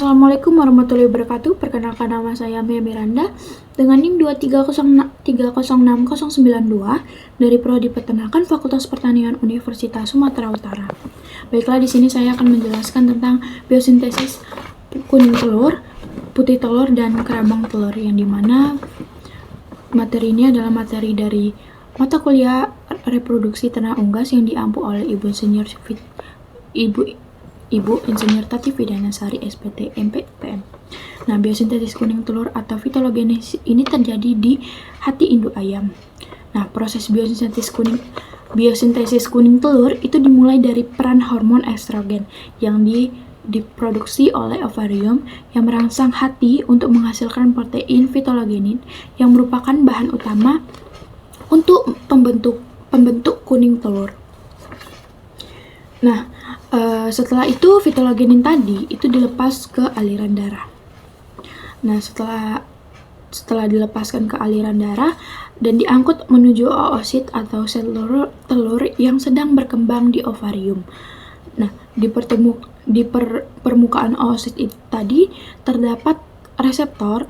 Assalamualaikum warahmatullahi wabarakatuh. Perkenalkan, nama saya Mia Miranda dengan NIM 230609092 dari Prodi Peternakan Fakultas Pertanian Universitas Sumatera Utara. Baiklah, di sini saya akan menjelaskan tentang biosintesis kuning telur, putih telur, dan kerambang telur, yang dimana materi ini adalah materi dari mata kuliah reproduksi ternak unggas yang diampu oleh Ibu Insinyur Tati Widanasari SPT MPPM. Nah, biosintesis kuning telur atau fitologenesis ini terjadi di hati induk ayam. Nah, proses biosintesis kuning telur itu dimulai dari peran hormon estrogen yang diproduksi oleh ovarium yang merangsang hati untuk menghasilkan protein fitologenin yang merupakan bahan utama untuk pembentuk kuning telur. Nah, setelah itu fitologenin tadi itu dilepas ke aliran darah. Nah, setelah dilepaskan ke aliran darah dan diangkut menuju oosit atau sel telur yang sedang berkembang di ovarium. Nah, di permukaan oosit itu tadi terdapat reseptor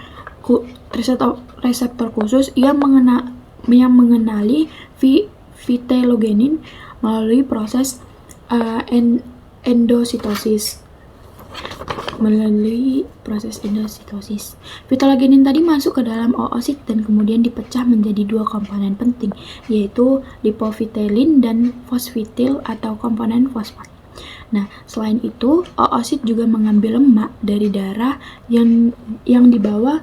khusus yang mengenali fitologenin melalui proses endositosis. Fitologenin tadi masuk ke dalam oosit dan kemudian dipecah menjadi dua komponen penting, yaitu lipofitelin dan fosfitil atau komponen fosfat. Nah, selain itu, oosit juga mengambil lemak dari darah yang dibawa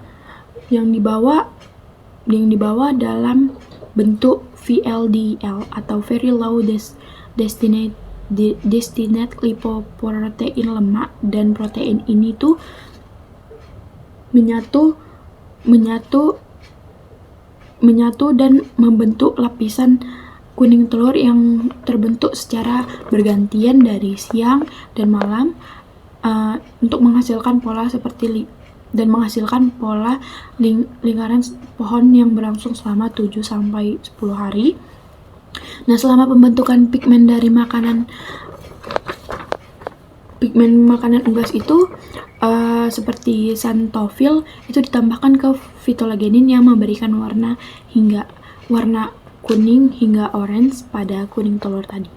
dalam bentuk VLDL atau very low destinate lipoprotein lemak, dan protein ini tuh menyatu dan membentuk lapisan kuning telur yang terbentuk secara bergantian dari siang dan malam untuk menghasilkan pola lingkaran pohon yang berlangsung selama 7-10 hari. Nah, selama pembentukan pigmen makanan unggas itu seperti xanthofil itu ditambahkan ke fitologenin yang memberikan warna kuning hingga orange pada kuning telur tadi.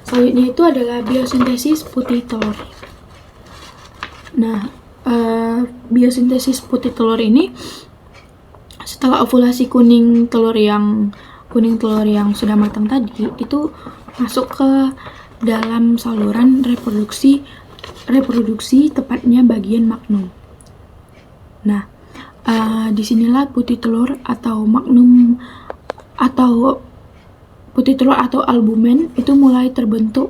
Selanjutnya itu adalah biosintesis putih telur. Nah, biosintesis putih telur ini setelah ovulasi kuning telur yang sudah matang tadi itu masuk ke dalam saluran reproduksi tepatnya bagian magnum. Nah, disinilah putih telur atau albumen itu mulai terbentuk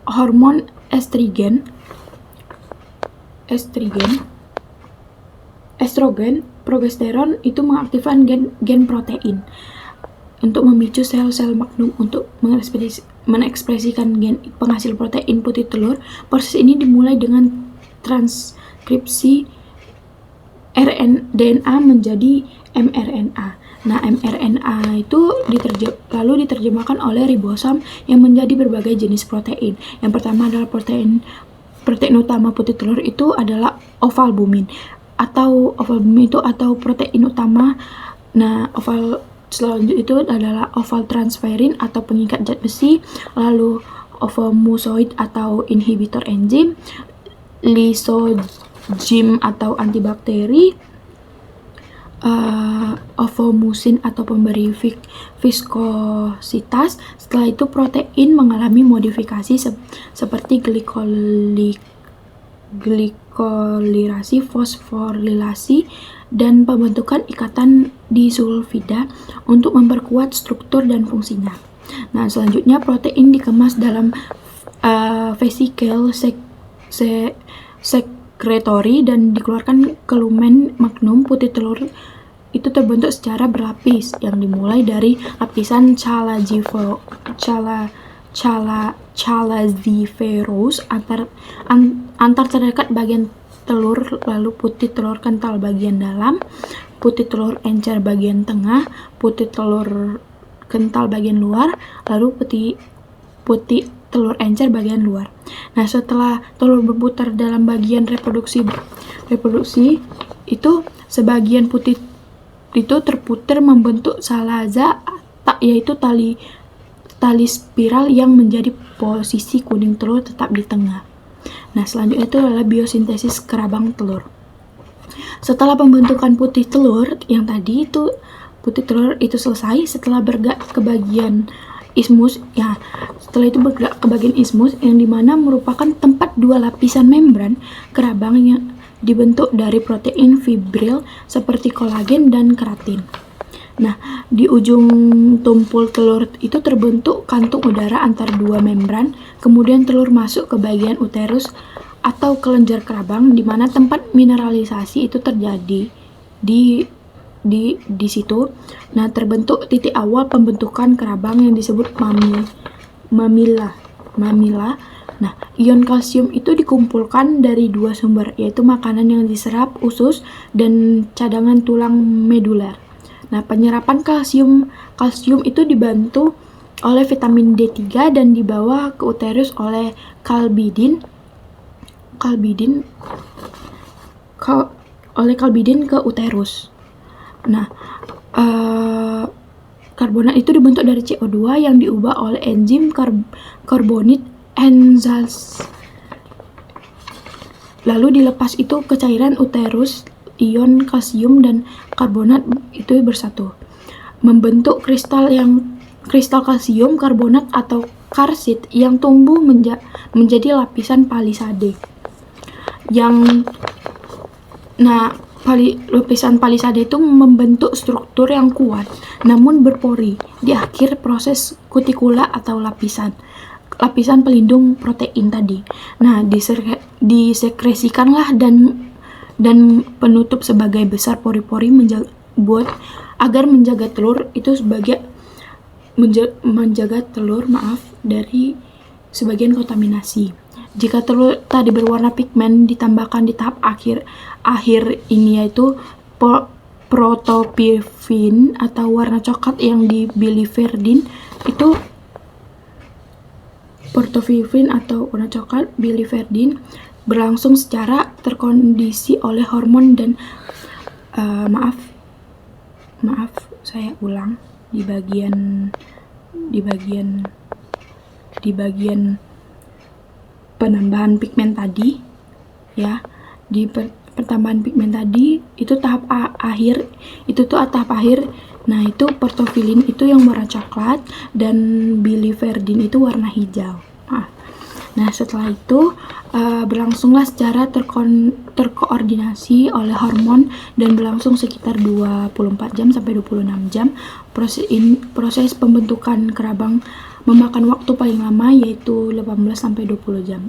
hormon estrogen, progesteron itu mengaktifkan gen protein untuk memicu sel-sel magnum untuk mengekspresikan gen penghasil protein putih telur. Proses ini dimulai dengan transkripsi DNA menjadi mRNA. Nah, mRNA itu lalu diterjemahkan oleh ribosom yang menjadi berbagai jenis protein. Yang pertama adalah protein utama putih telur itu adalah ovalbumin atau protein utama. Nah, selanjutnya itu adalah ovaltransferin atau pengikat zat besi, lalu ovomucoid atau inhibitor enzim, lisozim atau antibakteri, ovomusin atau pemberi viskositas. Setelah itu protein mengalami modifikasi seperti glikolirasi, fosforilasi, dan pembentukan ikatan disulfida untuk memperkuat struktur dan fungsinya. Nah, selanjutnya protein dikemas dalam vesikel sekretori dan dikeluarkan ke lumen magnum. Putih telur itu terbentuk secara berlapis yang dimulai dari lapisan chalaziferous antar terdekat bagian telur, lalu putih telur kental bagian dalam, putih telur encer bagian tengah, putih telur kental bagian luar, lalu putih telur encer bagian luar. Nah, setelah telur berputar dalam bagian reproduksi itu sebagian putih itu terputar membentuk salaza, yaitu tali spiral yang menjadi posisi kuning telur tetap di tengah. Nah, selanjutnya itu adalah biosintesis kerabang telur. Setelah pembentukan putih telur yang tadi itu, putih telur itu selesai, setelah bergerak ke bagian ismus, ya setelah itu bergerak ke bagian ismus yang dimana merupakan tempat dua lapisan membran kerabang yang dibentuk dari protein fibril seperti kolagen dan keratin. Nah, di ujung tumpul telur itu terbentuk kantung udara antar dua membran, kemudian telur masuk ke bagian uterus atau kelenjar kerabang, di mana tempat mineralisasi itu terjadi di situ. Nah, terbentuk titik awal pembentukan kerabang yang disebut mamila. Nah, ion kalsium itu dikumpulkan dari dua sumber, yaitu makanan yang diserap usus dan cadangan tulang medular. Nah, penyerapan kalsium itu dibantu oleh vitamin D3 dan dibawa ke uterus oleh kalbidin ke uterus. Nah, karbonat itu dibentuk dari CO2 yang diubah oleh enzim karbonit enzas. Lalu dilepas itu ke cairan uterus, ion kalsium dan karbonat itu bersatu membentuk kristal kalsium karbonat atau karsit yang tumbuh menjadi lapisan palisade. Lapisan palisade itu membentuk struktur yang kuat namun berpori di akhir proses kutikula atau lapisan pelindung protein tadi. Nah, disekresikanlah dan penutup sebagai besar pori-pori agar menjaga telur dari sebagian kontaminasi. Jika telur tadi berwarna pigmen ditambahkan di tahap akhir ini, yaitu protopirfin atau warna coklat yang di biliverdin itu berlangsung secara terkondisi oleh hormon dan saya ulang di bagian penambahan pigmen tadi, ya. Di pertambahan pigmen tadi itu tahap akhir. Nah, itu portofilin itu yang warna coklat dan biliverdin itu warna hijau. Nah, setelah itu berlangsunglah secara terkoordinasi oleh hormon dan berlangsung sekitar 24 jam sampai 26 jam. Proses pembentukan kerabang memakan waktu paling lama, yaitu 18 sampai 20 jam.